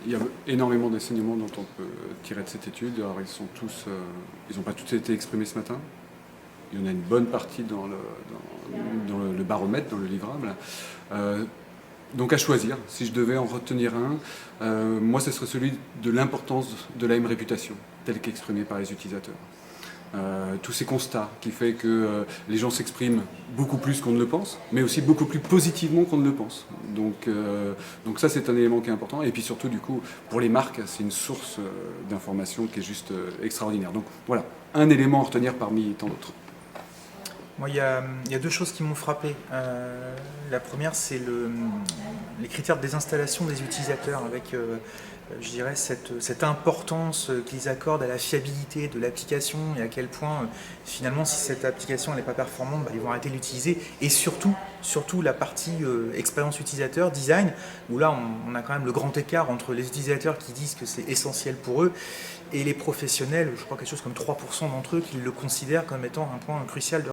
Il y a énormément d'enseignements dont on peut tirer de cette étude. Alors, ils n'ont pas tous été exprimés ce matin. Il y en a une bonne partie dans le baromètre, dans le livrable. Donc à choisir, si je devais en retenir un, moi ce serait celui de l'importance de la réputation, telle qu'exprimée par les utilisateurs. Tous ces constats qui fait que les gens s'expriment beaucoup plus qu'on ne le pense, mais aussi beaucoup plus positivement qu'on ne le pense. Donc ça c'est un élément qui est important. Et puis surtout du coup pour les marques c'est une source d'information qui est juste extraordinaire. Donc voilà, un élément à retenir parmi tant d'autres. Moi, il y a deux choses qui m'ont frappé. La première, c'est les critères de désinstallation des utilisateurs, avec, je dirais, cette importance qu'ils accordent à la fiabilité de l'application et à quel point, finalement, si cette application n'est pas performante, ils vont arrêter de l'utiliser. Et surtout la partie expérience utilisateur, design, où là, on a quand même le grand écart entre les utilisateurs qui disent que c'est essentiel pour eux et les professionnels, je crois quelque chose comme 3% d'entre eux qui le considèrent comme étant un point crucial de